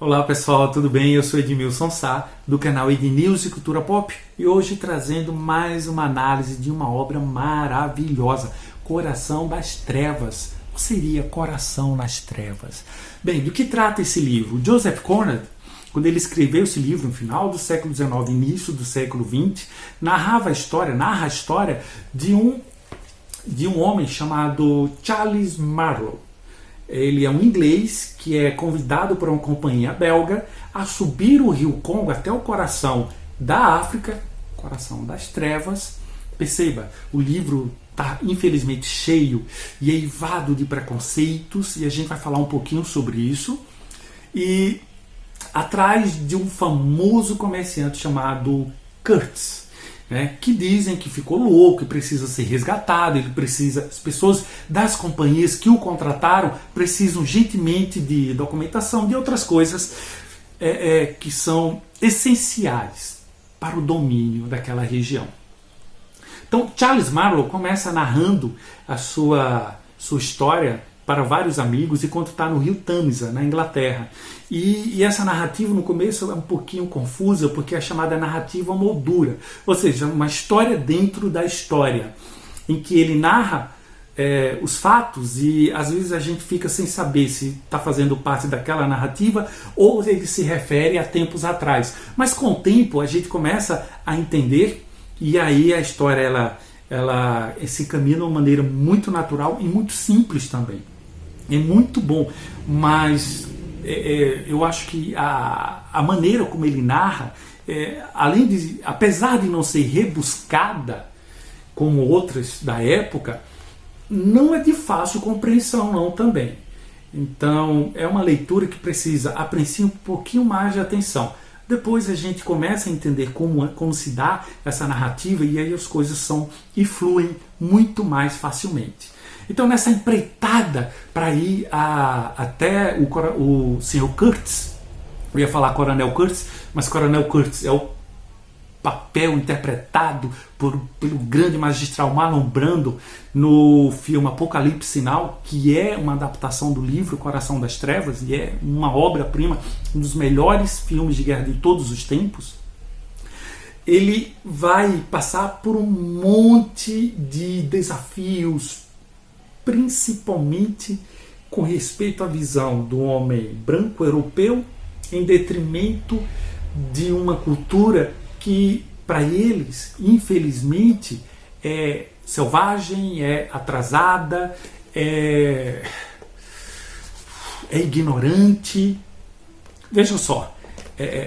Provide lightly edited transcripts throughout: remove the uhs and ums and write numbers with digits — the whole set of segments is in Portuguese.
Olá pessoal, tudo bem? Eu sou Edmilson Sá, do canal Ednews e Cultura Pop, e hoje trazendo mais uma análise de uma obra maravilhosa, Coração das Trevas. Ou seria Coração nas Trevas? Bem, do que trata esse livro? Joseph Conrad, quando ele escreveu esse livro no final do século XIX, início do século XX, narra a história de um homem chamado Charles Marlowe. Ele é um inglês que é convidado por uma companhia belga a subir o rio Congo até o coração da África, Coração das Trevas. Perceba, o livro está infelizmente cheio e eivado de preconceitos, e a gente vai falar um pouquinho sobre isso. E atrás de um famoso comerciante chamado Kurtz, que dizem que ficou louco, que precisa ser resgatado, as pessoas das companhias que o contrataram precisam urgentemente de documentação, de outras coisas que são essenciais para o domínio daquela região. Então Charles Marlowe começa narrando a sua história para vários amigos enquanto está no rio Tamisa, na Inglaterra. E essa narrativa no começo é um pouquinho confusa, porque é chamada narrativa moldura, ou seja, uma história dentro da história, em que ele narra os fatos e às vezes a gente fica sem saber se está fazendo parte daquela narrativa ou ele se refere a tempos atrás. Mas com o tempo a gente começa a entender, e aí a história ela se caminha de uma maneira muito natural e muito simples também. É muito bom, mas eu acho que a maneira como ele narra, apesar de não ser rebuscada como outras da época, não é de fácil compreensão não também. Então é uma leitura que precisa, a princípio, um pouquinho mais de atenção. Depois a gente começa a entender como se dá essa narrativa, e aí as coisas fluem muito mais facilmente. Então nessa empreitada para ir até o Sr. Kurtz, eu ia falar Coronel Kurtz, mas Coronel Kurtz é o papel interpretado pelo grande magistral Marlon Brando no filme Apocalipse Sinal, que é uma adaptação do livro Coração das Trevas, e é uma obra-prima, um dos melhores filmes de guerra de todos os tempos. Ele vai passar por um monte de desafios, principalmente com respeito à visão do homem branco europeu, em detrimento de uma cultura que, para eles, infelizmente, é selvagem, é atrasada, é ignorante. Veja só,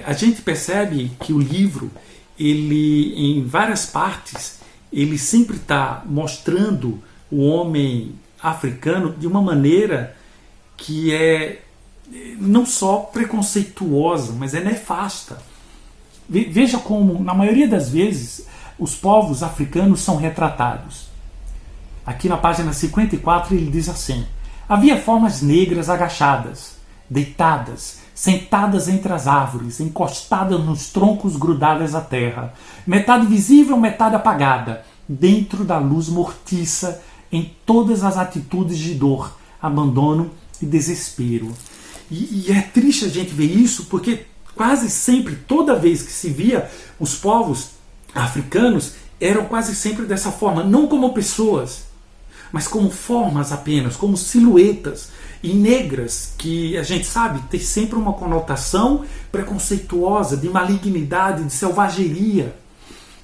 a gente percebe que o livro, ele, em várias partes, ele sempre está mostrando o homem africano de uma maneira que é não só preconceituosa, mas é nefasta. Veja como, na maioria das vezes, os povos africanos são retratados. Aqui na página 54 ele diz assim: havia formas negras agachadas, deitadas, sentadas entre as árvores, encostadas nos troncos grudadas à terra, metade visível, metade apagada, dentro da luz mortiça, em todas as atitudes de dor, abandono e desespero. E é triste a gente ver isso, porque quase sempre, toda vez que se via os povos africanos, eram quase sempre dessa forma, não como pessoas, mas como formas apenas, como silhuetas, e negras, que a gente sabe tem sempre uma conotação preconceituosa, de malignidade, de selvageria.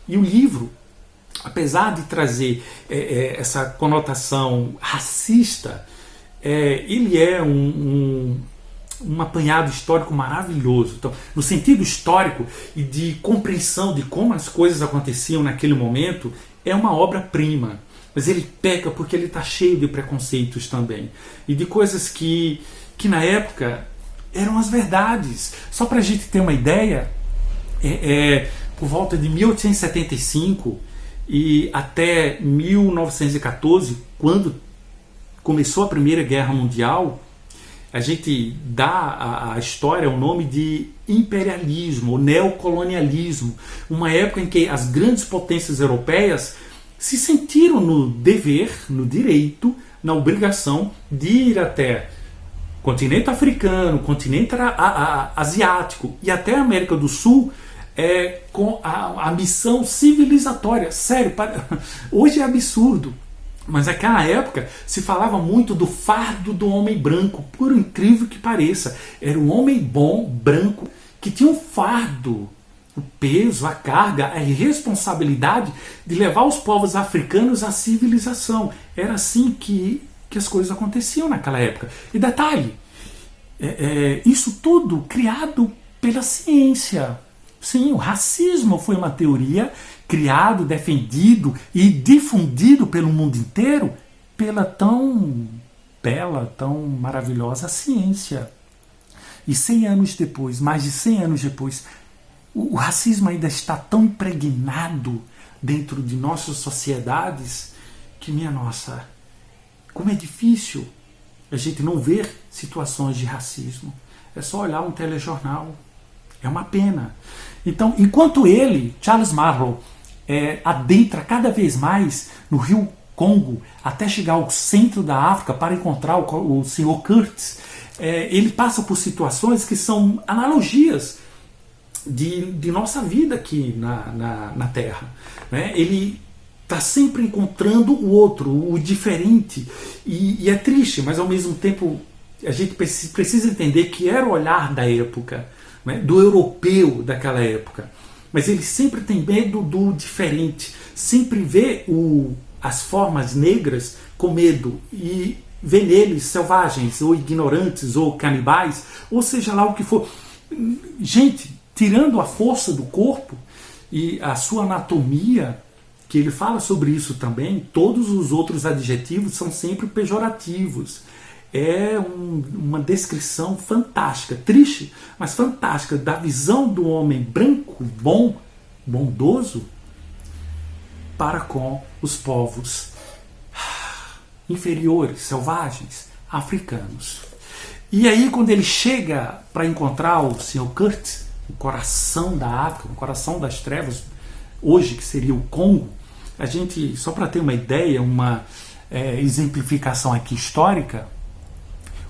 E o livro, apesar de trazer essa conotação racista, ele é um apanhado histórico maravilhoso. Então, no sentido histórico e de compreensão de como as coisas aconteciam naquele momento, é uma obra-prima. Mas ele peca porque ele está cheio de preconceitos também. E de coisas que na época eram as verdades. Só para a gente ter uma ideia, por volta de 1875 e até 1914, quando começou a Primeira Guerra Mundial, a gente dá à história o nome de imperialismo, ou neocolonialismo, uma época em que as grandes potências europeias se sentiram no dever, no direito, na obrigação de ir até continente africano, continente asiático e até a América do Sul, com a missão civilizatória. Sério, hoje é absurdo, mas naquela época se falava muito do fardo do homem branco, por incrível que pareça. Era um homem bom, branco, que tinha um fardo, o peso, a carga, a responsabilidade de levar os povos africanos à civilização. Era assim que as coisas aconteciam naquela época. E detalhe, isso tudo criado pela ciência. Sim, o racismo foi uma teoria criado, defendido e difundido pelo mundo inteiro pela tão bela, tão maravilhosa ciência. E 100 anos depois, mais de 100 anos depois, o racismo ainda está tão impregnado dentro de nossas sociedades que, minha nossa, como é difícil a gente não ver situações de racismo. É só olhar um telejornal. É uma pena. Então, enquanto ele, Charles Marlowe, adentra cada vez mais no rio Congo, até chegar ao centro da África para encontrar o Sr. Curtis, ele passa por situações que são analogias de nossa vida aqui na Terra. Né? Ele está sempre encontrando o outro, o diferente, e é triste, mas ao mesmo tempo a gente precisa entender que era o olhar da época, né? Do europeu daquela época. Mas ele sempre tem medo do diferente, sempre vê as formas negras com medo e vê neles selvagens, ou ignorantes, ou canibais, ou seja lá o que for. Gente, tirando a força do corpo e a sua anatomia, que ele fala sobre isso também, todos os outros adjetivos são sempre pejorativos. É uma descrição fantástica, triste, mas fantástica, da visão do homem branco, bom, bondoso, para com os povos inferiores, selvagens, africanos. E aí, quando ele chega para encontrar o Sr. Curtis, o coração da África, o coração das trevas, hoje que seria o Congo, a gente, só para ter uma ideia, uma exemplificação aqui histórica,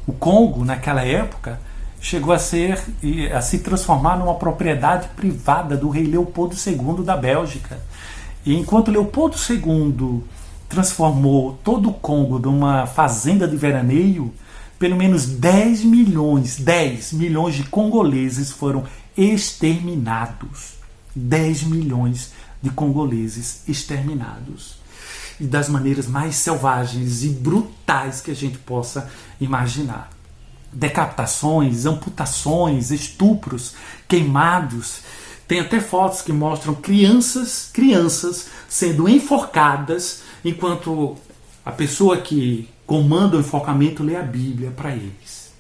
o Congo, naquela época, chegou a se transformar numa propriedade privada do rei Leopoldo II da Bélgica. E enquanto Leopoldo II transformou todo o Congo numa fazenda de veraneio, pelo menos 10 milhões de congoleses foram exterminados. 10 milhões de congoleses exterminados. E das maneiras mais selvagens e brutais que a gente possa imaginar. Decapitações, amputações, estupros, queimados. Tem até fotos que mostram crianças sendo enforcadas enquanto a pessoa que comanda o enforcamento lê a Bíblia para eles.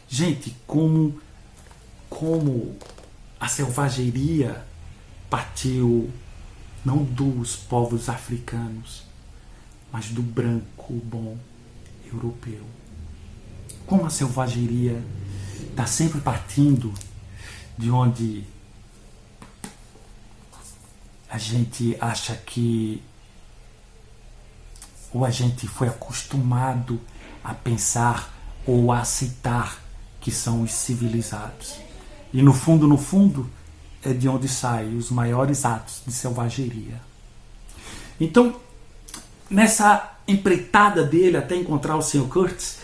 Gente, como a selvageria partiu não dos povos africanos, mas do branco bom europeu. Como a selvageria está sempre partindo de onde a gente acha que ou a gente foi acostumado a pensar ou a aceitar que são os civilizados. E no fundo, é de onde saem os maiores atos de selvageria. Então, nessa empreitada dele até encontrar o Sr. Curtis,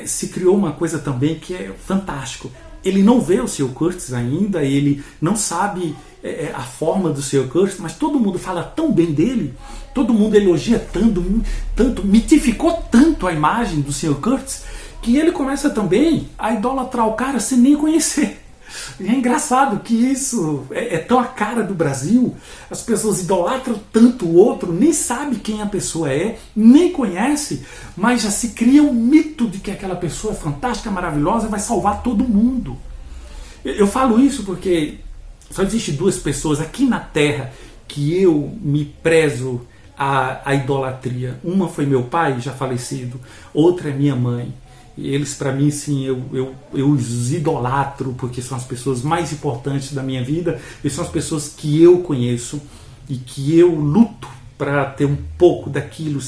se criou uma coisa também que é fantástico. Ele não vê o Sr. Curtis ainda, ele não sabe a forma do Sr. Curtis, mas todo mundo fala tão bem dele, todo mundo elogia tanto, mitificou tanto a imagem do Sr. Curtis, que ele começa também a idolatrar o cara sem nem conhecer. E é engraçado que isso é tão a cara do Brasil. As pessoas idolatram tanto o outro, nem sabe quem a pessoa é, nem conhece, mas já se cria um mito de que aquela pessoa é fantástica, maravilhosa, vai salvar todo mundo. Eu falo isso porque só existe duas pessoas aqui na Terra que eu me prezo a idolatria. Uma foi meu pai, já falecido, outra é minha mãe. E eles, para mim, sim, eu os idolatro, porque são as pessoas mais importantes da minha vida, e são as pessoas que eu conheço e que eu luto para ter um pouco daquilo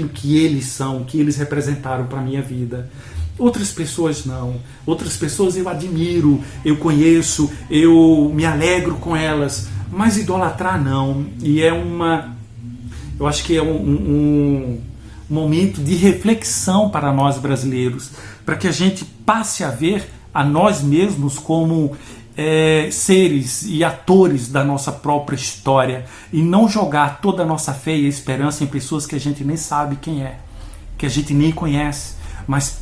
que eles são, que eles representaram para a minha vida. Outras pessoas não. Outras pessoas eu admiro, eu conheço, eu me alegro com elas, mas idolatrar não. E eu acho que é um momento de reflexão para nós brasileiros, para que a gente passe a ver a nós mesmos como seres e atores da nossa própria história, e não jogar toda a nossa fé e esperança em pessoas que a gente nem sabe quem é, que a gente nem conhece, mas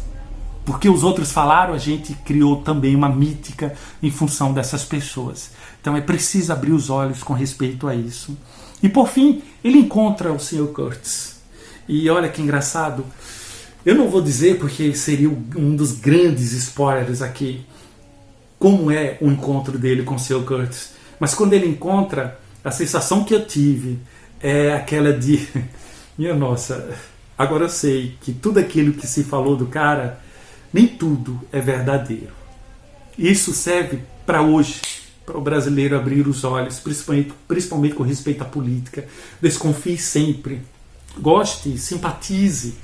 porque os outros falaram, a gente criou também uma mítica em função dessas pessoas. Então é preciso abrir os olhos com respeito a isso. E por fim, ele encontra o Sr. Curtis. E olha que engraçado, eu não vou dizer porque seria um dos grandes spoilers aqui, como é o encontro dele com o Sr. Curtis. Mas quando ele encontra, a sensação que eu tive é aquela de, minha nossa, agora eu sei que tudo aquilo que se falou do cara, nem tudo é verdadeiro. Isso serve para hoje, para o brasileiro abrir os olhos, principalmente com respeito à política. Desconfie sempre, goste, simpatize,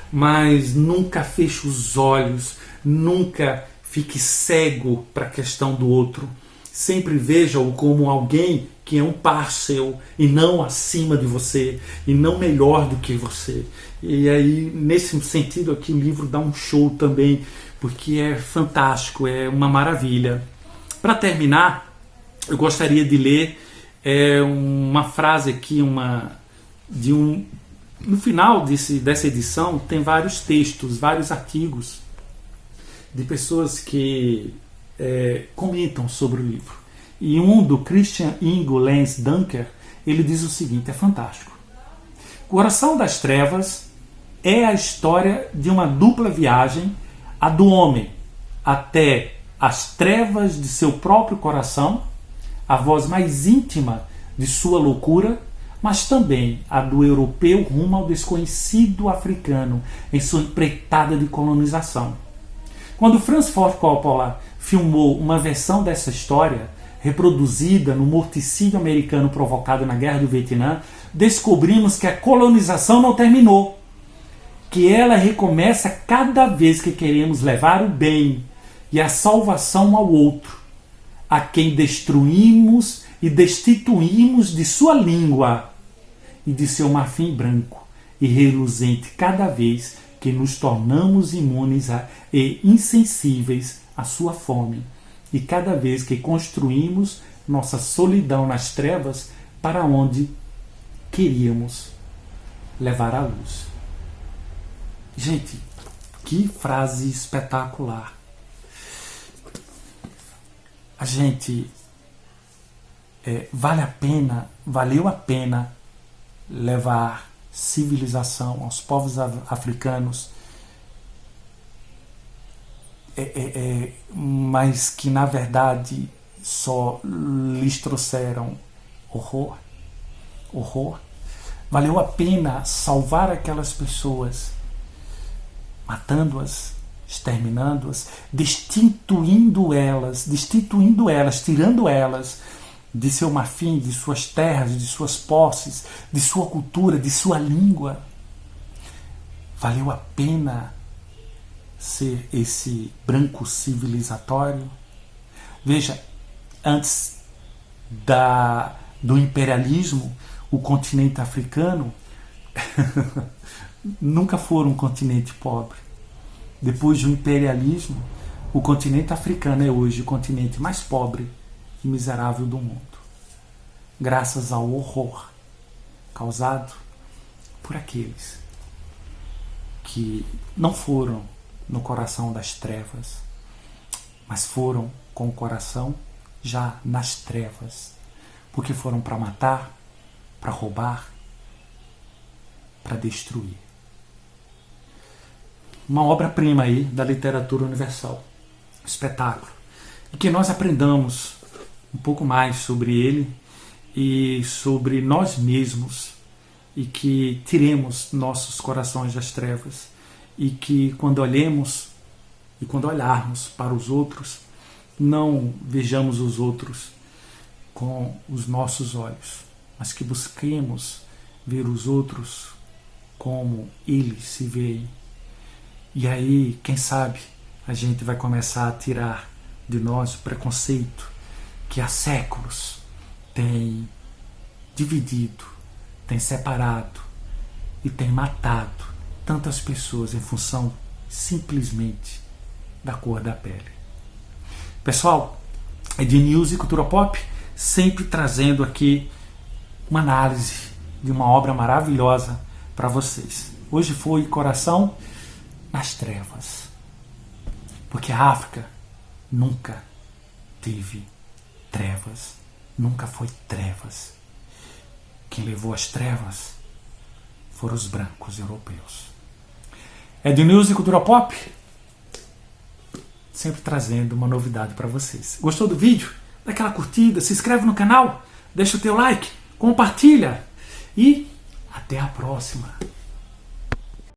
mas nunca feche os olhos, nunca fique cego para a questão do outro. Sempre veja-o como alguém que é um par seu e não acima de você e não melhor do que você. E aí, nesse sentido aqui, o livro dá um show também, porque é fantástico, é uma maravilha. Para terminar, eu gostaria de ler uma frase aqui, no final dessa edição tem vários textos, vários artigos de pessoas que comentam sobre o livro. E um do Christian Ingo Lenz Dunker, ele diz o seguinte, é fantástico. Coração das Trevas é a história de uma dupla viagem, a do homem até as trevas de seu próprio coração, a voz mais íntima de sua loucura, mas também a do europeu rumo ao desconhecido africano em sua empreitada de colonização. Quando Francis Ford Coppola filmou uma versão dessa história, reproduzida no morticínio americano provocado na Guerra do Vietnã, descobrimos que a colonização não terminou, que ela recomeça cada vez que queremos levar o bem e a salvação ao outro, a quem destruímos e destituímos de sua língua e de seu marfim branco e reluzente cada vez que nos tornamos imunes e insensíveis à sua fome, e cada vez que construímos nossa solidão nas trevas para onde queríamos levar a luz. Gente, que frase espetacular. A gente valeu a pena levar civilização aos povos africanos, mas que na verdade só lhes trouxeram horror. Valeu a pena salvar aquelas pessoas, matando-as, exterminando-as, destituindo elas, tirando elas de seu marfim, de suas terras, de suas posses, de sua cultura, de sua língua. Valeu a pena ser esse branco civilizatório? Veja, antes do imperialismo, o continente africano nunca foi um continente pobre. Depois do imperialismo, o continente africano é hoje o continente mais pobre e miserável do mundo, graças ao horror causado por aqueles que não foram no coração das trevas, mas foram com o coração já nas trevas, porque foram para matar, para roubar, para destruir. Uma obra-prima aí da literatura universal, espetáculo, e que nós aprendamos um pouco mais sobre ele e sobre nós mesmos, e que tiremos nossos corações das trevas, e que quando olhemos e quando olharmos para os outros, não vejamos os outros com os nossos olhos, mas que busquemos ver os outros como eles se veem, E aí, quem sabe, a gente vai começar a tirar de nós o preconceito que há séculos tem dividido, tem separado e tem matado tantas pessoas em função simplesmente da cor da pele. Pessoal, Ednews e Cultura Pop sempre trazendo aqui uma análise de uma obra maravilhosa para vocês. Hoje foi Coração nas Trevas, porque a África nunca teve trevas, nunca foi trevas. Quem levou as trevas foram os brancos europeus. Ednews e Cultura Pop sempre trazendo uma novidade para vocês. Gostou do vídeo? Dá aquela curtida, se inscreve no canal, deixa o teu like, compartilha e até a próxima.